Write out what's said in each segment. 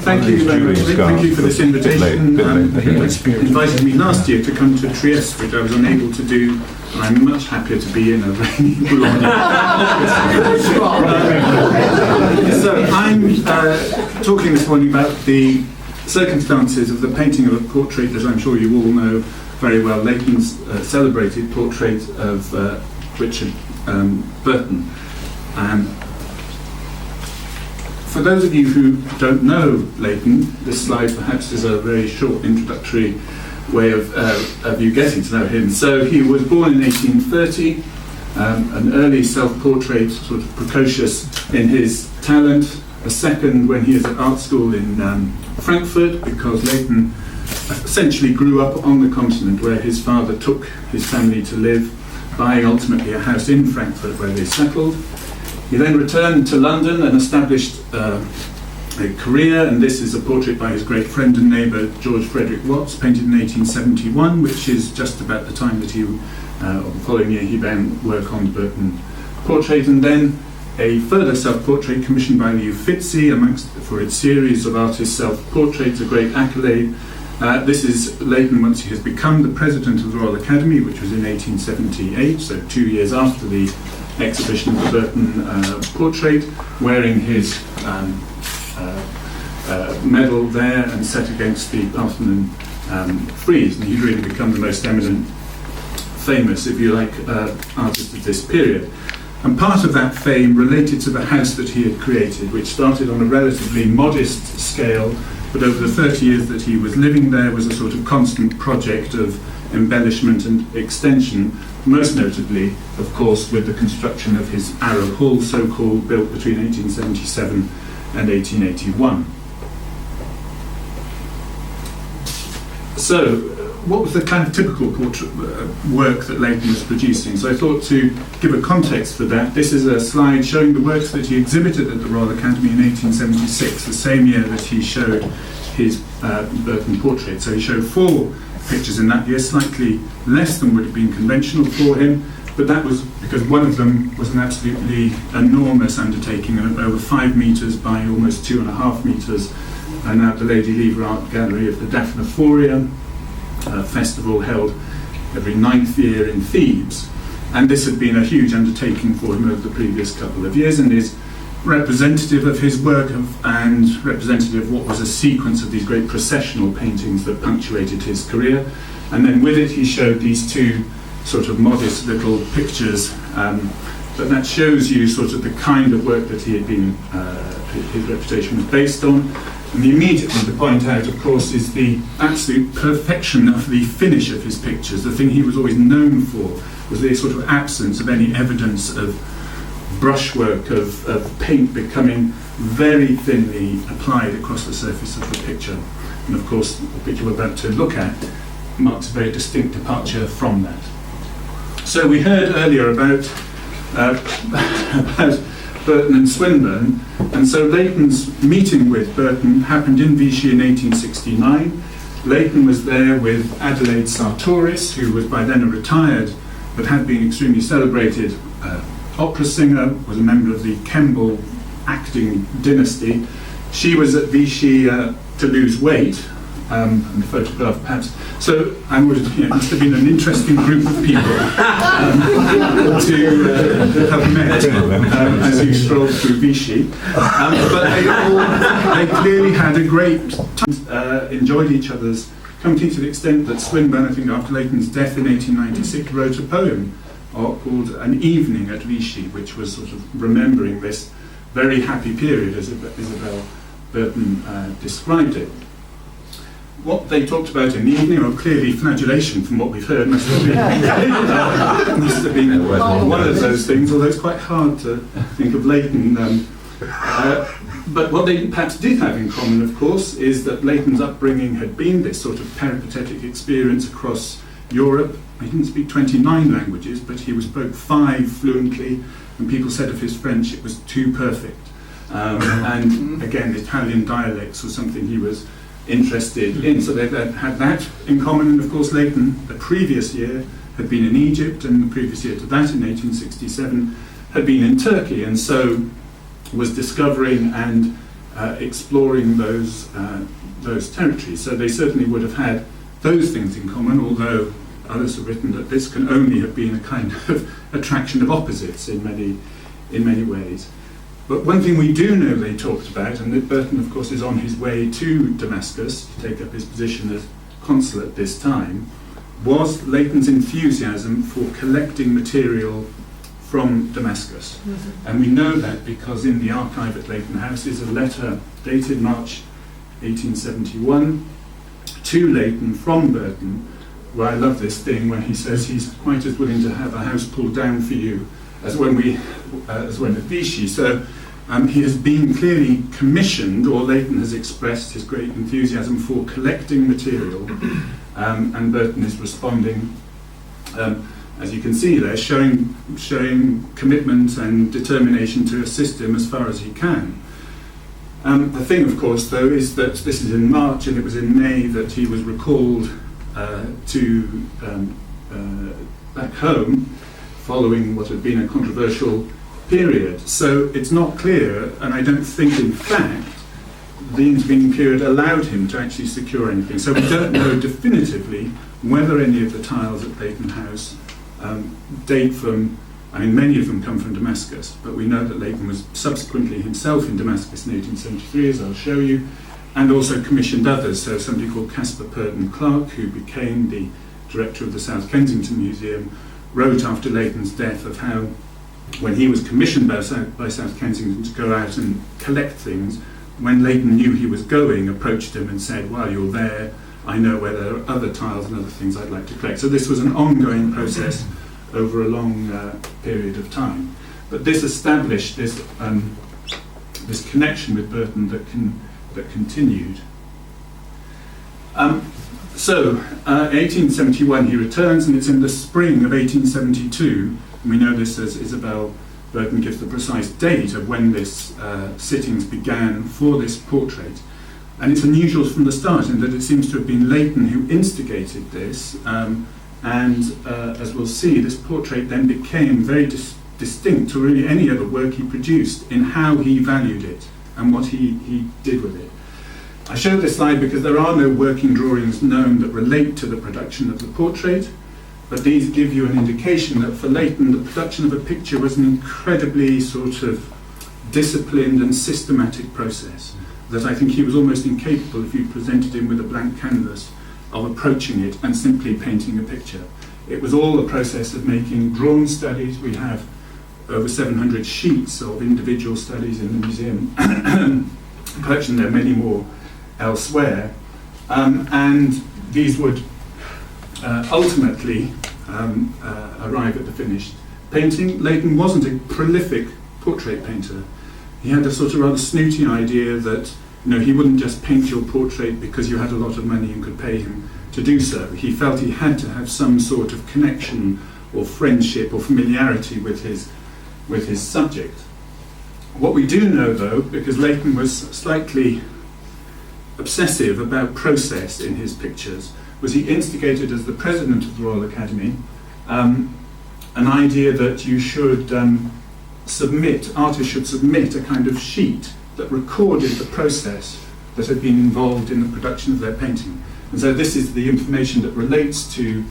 Thank you very much. Thank you for this invitation. You invited me last year to come to Trieste, which I was unable to do, and I'm much happier to be in a rainy Boulogne. So I'm talking this morning about the circumstances of the painting of a portrait that I'm sure you all know very well, Leighton's celebrated portrait of Richard Burton. For those of you who don't know Leighton, this slide perhaps is a very short introductory way of you getting to know him. So he was born in 1830, an early self-portrait, sort of precocious in his talent, a second when he is at art school in Frankfurt, because Leighton essentially grew up on the continent where his father took his family to live, buying ultimately a house in Frankfurt where they settled. He then returned to London and established a career, and this is a portrait by his great friend and neighbour George Frederic Watts, painted in 1871, which is just about the time that the following year he began work on the Burton portrait, and then a further self-portrait commissioned by the Uffizi for its series of artist self-portraits, a great accolade. This is Leighton once he has become the president of the Royal Academy, which was in 1878, so 2 years after the exhibition of the Burton portrait, wearing his medal there and set against the Parthenon frieze, and he'd really become the most eminent, famous, if you like, artist of this period. And part of that fame related to the house that he had created, which started on a relatively modest scale, but over the 30 years that he was living there was a sort of constant project of embellishment and extension, most notably, of course, with the construction of his Arrow Hall, so-called, built between 1877 and 1881. So, what was the kind of typical portrait work that Leighton was producing? So I thought to give a context for that. This is a slide showing the works that he exhibited at the Royal Academy in 1876, the same year that he showed his Burton portrait. So he showed 4 pictures in that year, slightly less than would have been conventional for him, but that was because one of them was an absolutely enormous undertaking, over 5 metres by almost 2.5 metres, and at the Lady Lever Art Gallery of the Daphnephoria festival held every 9th year in Thebes. And this had been a huge undertaking for him over the previous couple of years, and is representative of his work and representative of what was a sequence of these great processional paintings that punctuated his career. And then with it he showed these 2 sort of modest little pictures, but that shows you sort of the kind of work that he had been, his reputation was based on. And the immediate thing to point out, of course, is the absolute perfection of the finish of his pictures. The thing he was always known for was the sort of absence of any evidence of brushwork, of paint becoming very thinly applied across the surface of the picture. And of course, the picture we're about to look at marks a very distinct departure from that. So we heard earlier about Burton and Swinburne, and so Leighton's meeting with Burton happened in Vichy in 1869. Leighton was there with Adelaide Sartoris, who was by then a retired but had been extremely celebrated opera singer, was a member of the Kemble acting dynasty. She was at Vichy to lose weight, and the photograph perhaps. So it must have been an interesting group of people to have met as you strolled through Vichy. But they clearly had a great time, enjoyed each other's company to the extent that Swinburne, I think after Leighton's death in 1896, wrote a poem called An Evening at Vichy, which was sort of remembering this very happy period, as Isabel Burton described it. What they talked about in the evening, or clearly flagellation from what we've heard, must have been one of those things, although it's quite hard to think of Leighton. But what they perhaps did have in common, of course, is that Leighton's upbringing had been this sort of peripatetic experience across Europe. He didn't speak 29 languages, but he spoke 5 fluently, and people said of his French it was too perfect. And again, Italian dialects was something he was interested in, so they had that in common. And of course Leighton, the previous year, had been in Egypt, and the previous year to that, in 1867, had been in Turkey, and so was discovering and exploring those territories. So they certainly would have had those things in common, although others have written that this can only have been a kind of attraction of opposites in many ways. But one thing we do know they talked about, and that Burton, of course, is on his way to Damascus to take up his position as consul at this time, was Leighton's enthusiasm for collecting material from Damascus. Mm-hmm. And we know that because in the archive at Leighton House is a letter dated March 1871 to Leighton from Burton, where I love this thing when he says he's quite as willing to have a house pulled down for you as when at Vichy. So he has been clearly commissioned, or Leighton has expressed his great enthusiasm for collecting material, and Burton is responding, as you can see there, showing commitment and determination to assist him as far as he can. The thing, of course, though, is that this is in March, and it was in May that he was recalled to back home, following what had been a controversial period. So it's not clear, and I don't think, in fact, the intervening period allowed him to actually secure anything. So we don't know definitively whether any of the tiles at Leighton House date from, I mean, many of them come from Damascus, but we know that Leighton was subsequently himself in Damascus in 1873, as I'll show you, and also commissioned others. So somebody called Caspar Purdon Clark, who became the director of the South Kensington Museum, wrote after Leighton's death of how, when he was commissioned by South Kensington to go out and collect things, when Leighton knew he was going, approached him and said, "While you're there, I know where there are other tiles and other things I'd like to collect." So this was an ongoing process over a long period of time. But this established this connection with Burton that continued. So, 1871 he returns, and it's in the spring of 1872, and we know this as Isabel Burton gives the precise date of when this sittings began for this portrait. And it's unusual from the start in that it seems to have been Leighton who instigated this, and as we'll see, this portrait then became very distinct to really any other work he produced in how he valued it and what he did with it. I show this slide because there are no working drawings known that relate to the production of the portrait, but these give you an indication that for Leighton the production of a picture was an incredibly sort of disciplined and systematic process, that I think he was almost incapable, if you presented him with a blank canvas, of approaching it and simply painting a picture. It was all a process of making drawn studies. We have over 700 sheets of individual studies in the museum collection. There are many more elsewhere, and these would ultimately arrive at the finished painting. Leighton wasn't a prolific portrait painter. He had a sort of rather snooty idea that he wouldn't just paint your portrait because you had a lot of money and could pay him to do so. He felt he had to have some sort of connection or friendship or familiarity with his subject. What we do know, though, because Leighton was slightly obsessive about process in his pictures, was he instigated as the president of the Royal Academy an idea that you should artists should submit a kind of sheet that recorded the process that had been involved in the production of their painting. And so this is the information that relates to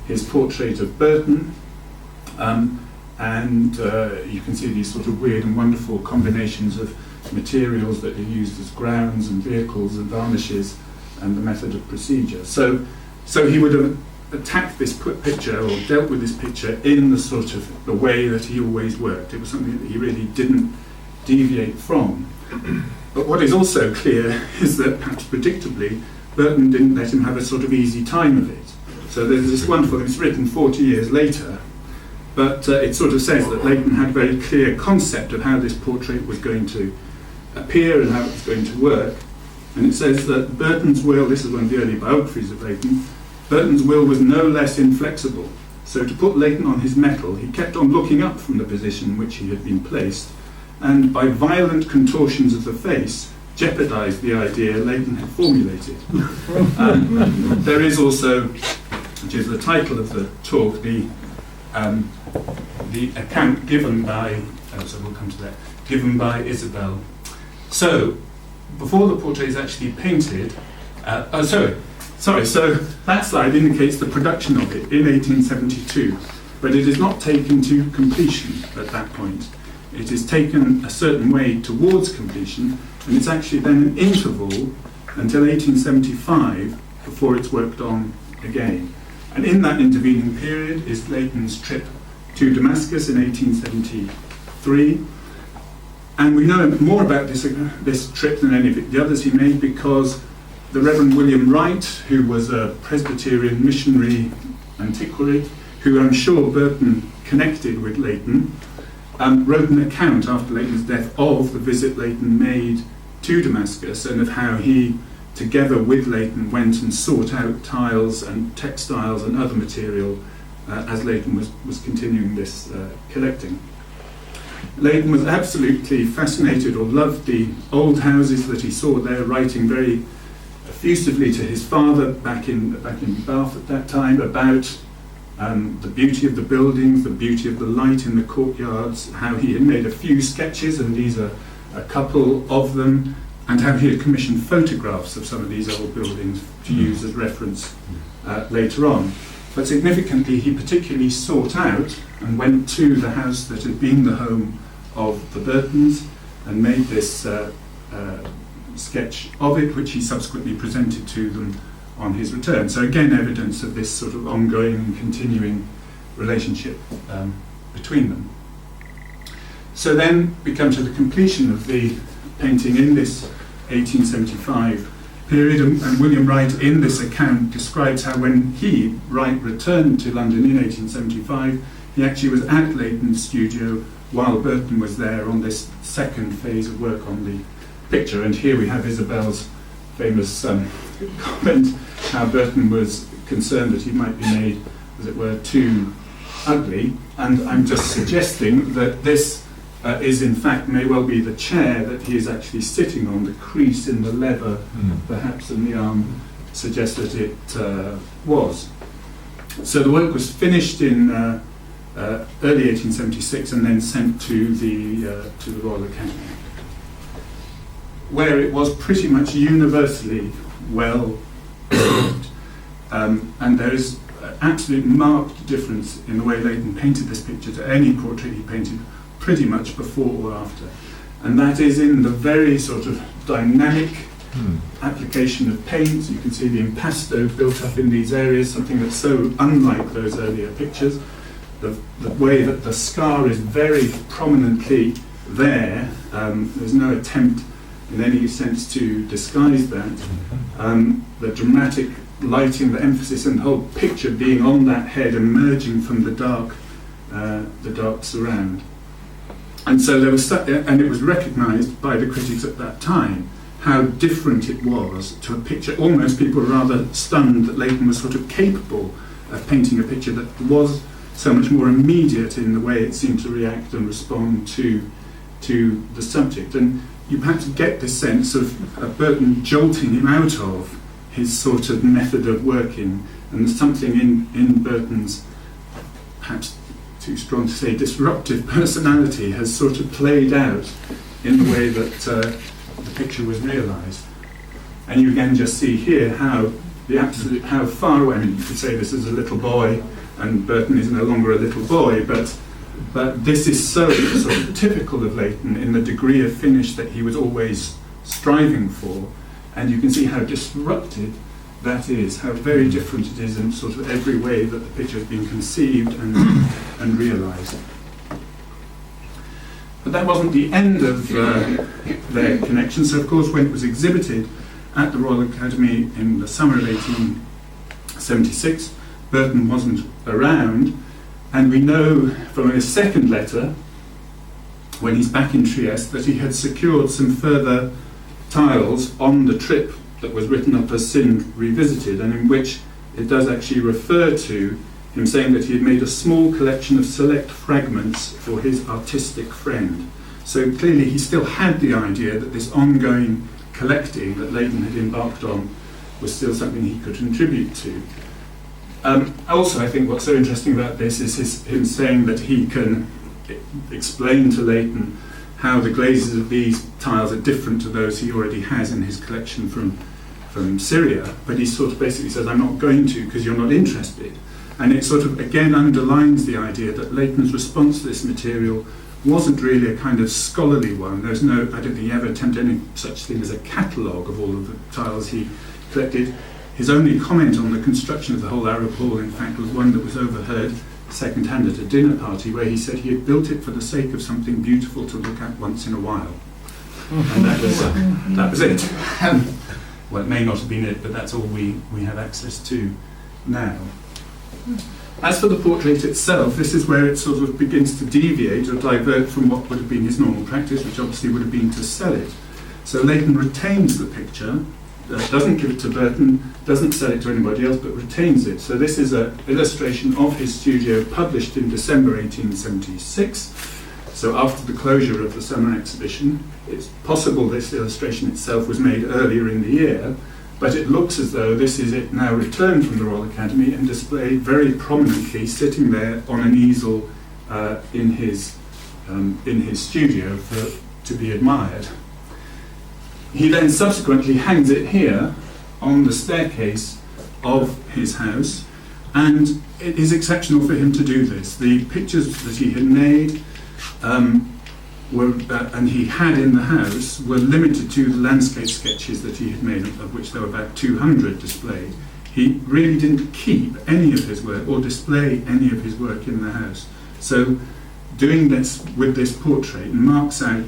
his portrait of Burton, and you can see these sort of weird and wonderful combinations of materials that are used as grounds and vehicles and varnishes, and the method of procedure. So he would have attacked this picture, or dealt with this picture, in the sort of the way that he always worked. It was something that he really didn't deviate from. But what is also clear is that, perhaps predictably, Burton didn't let him have a sort of easy time of it. So there's this wonderful, it's written 40 years later, but it sort of says that Leighton had a very clear concept of how this portrait was going to appear and how it was going to work. And it says that Burton's will, this is one of the early biographies of Leighton, Burton's will was no less inflexible. So to put Leighton on his mettle, he kept on looking up from the position in which he had been placed, and by violent contortions of the face, jeopardised the idea Leighton had formulated. There is also, which is the title of the talk, the account given by, so we'll come to that, given by Isabel. So, before the portrait is actually painted, so that slide indicates the production of it in 1872, but it is not taken to completion at that point. It is taken a certain way towards completion, and it's actually then an interval until 1875 before it's worked on again. And in that intervening period is Leighton's trip to Damascus in 1873. And we know more about this trip than any of the others he made because the Reverend William Wright, who was a Presbyterian missionary antiquary, who I'm sure Burton connected with Leighton, wrote an account after Leighton's death of the visit Leighton made to Damascus and of how he, together with Leighton, went and sought out tiles and textiles and other material as Leighton was continuing this collecting. Leighton was absolutely fascinated or loved the old houses that he saw there, writing very effusively to his father back in Bath at that time about the beauty of the buildings, the beauty of the light in the courtyards, how he had made a few sketches, and these are a couple of them, and how he had commissioned photographs of some of these old buildings to use as reference later on. But significantly, he particularly sought out and went to the house that had been the home of the Burtons and made this sketch of it, which he subsequently presented to them on his return. So again, evidence of this sort of ongoing and continuing relationship between them. So then we come to the completion of the painting in this 1875 period, and William Wright in this account describes how when he, Wright, returned to London in 1875, he actually was at Leighton's studio while Burton was there on this second phase of work on the picture. And here we have Isabel's famous comment how Burton was concerned that he might be made, as it were, too ugly. And I'm just suggesting that this is in fact may well be the chair that he is actually sitting on. The crease in the leather, perhaps in the arm, suggests that it was. So the work was finished in early 1876 and then sent to the Royal Academy, where it was pretty much universally well received. And there is an absolute marked difference in the way Leighton painted this picture to any portrait he painted pretty much before or after. And that is in the very sort of dynamic application of paint. You can see the impasto built up in these areas, something that's so unlike those earlier pictures. The way that the scar is very prominently there. There's no attempt in any sense to disguise that. The dramatic lighting, the emphasis, and the whole picture being on that head, emerging from the dark surround. And so there was, and it was recognised by the critics at that time how different it was to a picture. Almost people were rather stunned that Leighton was sort of capable of painting a picture that was so much more immediate in the way it seemed to react and respond to the subject. And you perhaps get this sense of Burton jolting him out of his sort of method of working, and there's something in Burton's, perhaps too strong to say, disruptive personality has sort of played out in the way that the picture was realised. And you again just see here how far away, I mean, you could say this is a little boy and Burton is no longer a little boy, but this is so sort of typical of Leighton in the degree of finish that he was always striving for, and you can see how disrupted that is, how very different it is in sort of every way that the picture has been conceived and realised. But that wasn't the end of their connection. So of course when it was exhibited at the Royal Academy in the summer of 1876, Burton wasn't around, and we know from his second letter, when he's back in Trieste, that he had secured some further tiles on the trip that was written up as Sin Revisited, and in which it does actually refer to him saying that he had made a small collection of select fragments for his artistic friend. So clearly he still had the idea that this ongoing collecting that Leighton had embarked on was still something he could contribute to. Also, I think what's so interesting about this is him saying that he can explain to Leighton how the glazes of these tiles are different to those he already has in his collection from Syria, but he sort of basically says, I'm not going to because you're not interested. And it sort of again underlines the idea that Leighton's response to this material wasn't really a kind of scholarly one. There's no, I don't think he ever attempted any such thing as a catalogue of all of the tiles he collected. His only comment on the construction of the whole Arab Hall, in fact, was one that was overheard second-hand at a dinner party, where he said he had built it for the sake of something beautiful to look at once in a while. And that was it. Well, it may not have been it, but that's all we have access to now. As for the portrait itself, this is where it sort of begins to deviate or divert from what would have been his normal practice, which obviously would have been to sell it. So Leighton retains the picture, doesn't give it to Burton, doesn't sell it to anybody else, but retains it. So this is an illustration of his studio published in December 1876. So after the closure of the summer exhibition. It's possible this illustration itself was made earlier in the year, but it looks as though this is it now returned from the Royal Academy and displayed very prominently, sitting there on an easel in his studio to be admired. He then subsequently hangs it here on the staircase of his house, and it is exceptional for him to do this. The pictures that he had made and he had in the house were limited to the landscape sketches that he had made, of which there were about 200 displayed. He really didn't keep any of his work or display any of his work in the house. So doing this with this portrait marks out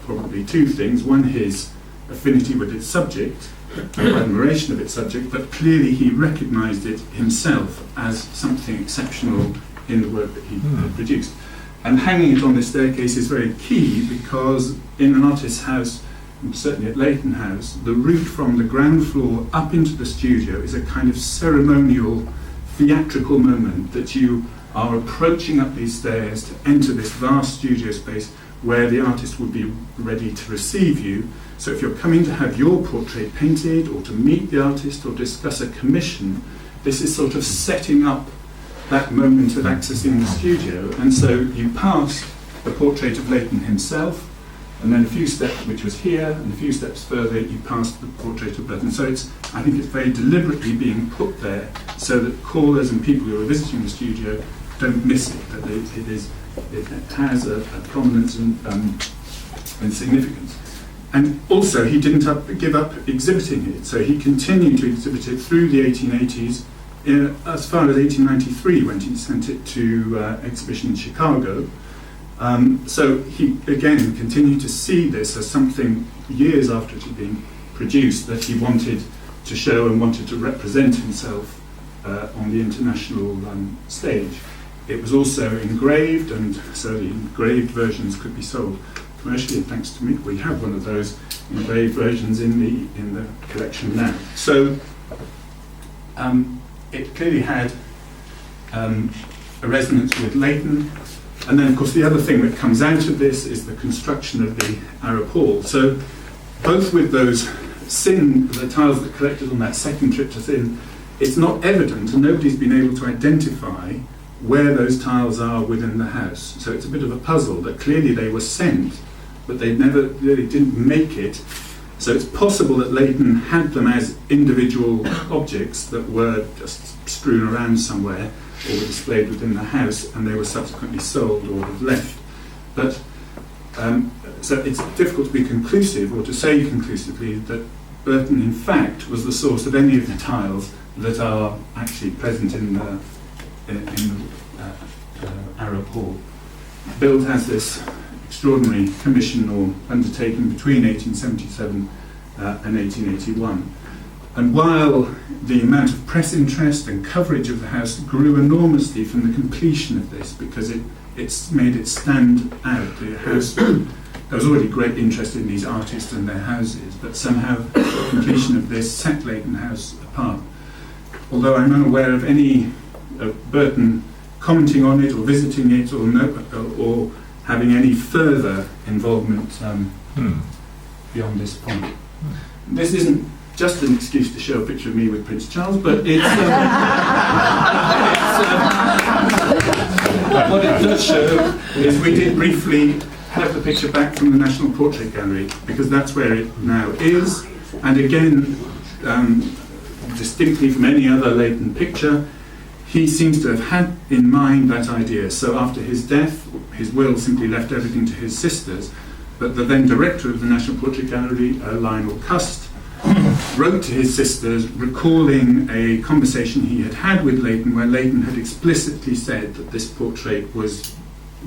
probably two things. One, his affinity with its subject, admiration of its subject, but clearly he recognised it himself as something exceptional in the work that he had produced. And hanging it on this staircase is very key, because in an artist's house, and certainly at Leighton House, the route from the ground floor up into the studio is a kind of ceremonial, theatrical moment that you are approaching up these stairs to enter this vast studio space where the artist would be ready to receive you. So if you're coming to have your portrait painted or to meet the artist or discuss a commission, this is sort of setting up that moment of accessing the studio. And so you pass the portrait of Leighton himself, and then a few steps, which was here, and a few steps further you pass the portrait of Burton. So I think it's very deliberately being put there so that callers and people who are visiting the studio don't miss it, that it has a prominence and significance. And also he didn't give up exhibiting it, so he continued to exhibit it through the 1880s, as far as 1893, when he sent it to exhibition in Chicago. So he again continued to see this as something, years after it had been produced, that he wanted to show and wanted to represent himself on the international stage. It was also engraved, and so the engraved versions could be sold commercially, and thanks to me, we have one of those engraved versions in the collection now. So it clearly had a resonance with Leighton. And then, of course, the other thing that comes out of this is the construction of the Arab Hall. So both with the tiles that collected on that second trip to Sin, it's not evident, and nobody's been able to identify where those tiles are within the house. So it's a bit of a puzzle that clearly they were sent, but they didn't make it. So it's possible that Leighton had them as individual objects that were just strewn around somewhere or were displayed within the house, and they were subsequently sold or have left. But so it's difficult to be conclusive, or to say conclusively, that Burton in fact was the source of any of the tiles that are actually present in the Arab Hall. Built has this extraordinary commission or undertaking between 1877 and 1881. And while the amount of press interest and coverage of the house grew enormously from the completion of this, because it's made it stand out, the house, there was already great interest in these artists and their houses, but somehow the completion of this set Leighton House apart. Although I'm unaware of any Burton commenting on it or visiting it or having any further involvement beyond this point. This isn't just an excuse to show a picture of me with Prince Charles, but it's what it does show is we did briefly have the picture back from the National Portrait Gallery, because that's where it now is. And again, distinctly from any other Leighton picture, he seems to have had in mind that idea. So after his death, his will simply left everything to his sisters, but the then director of the National Portrait Gallery, Lionel Cust, wrote to his sisters recalling a conversation he had had with Leighton, where Leighton had explicitly said that this portrait was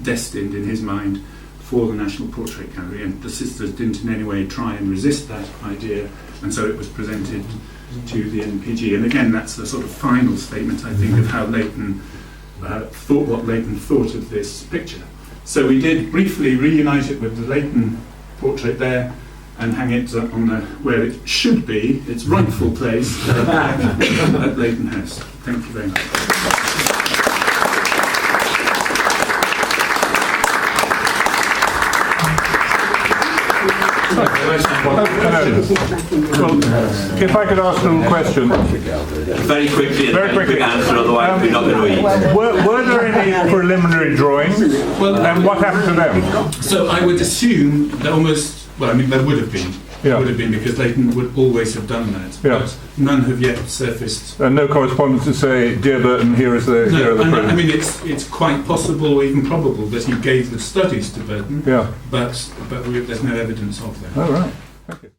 destined in his mind for the National Portrait Gallery, and the sisters didn't in any way try and resist that idea, and so it was presented to the NPG. And again, that's the sort of final statement, I think, of how Leighton thought, what Leighton thought of this picture. So we did briefly reunite it with the Leighton portrait there and hang it on where it should be, its rightful place, at Leighton House. Thank you very much. Well, if I could ask a little question. Very quickly, quick answer, otherwise we're not going to eat. Were there any preliminary drawings? And what happened to them? So I would assume that almost, well, I mean, there would have been. Yeah. Would have been, because Leighton would always have done that. Yeah. But none have yet surfaced. And no correspondence to say, dear Burton, here are the I mean, it's quite possible, or even probable, that he gave the studies to Burton. Yeah. But there's no evidence of that. Oh, right. Thank you.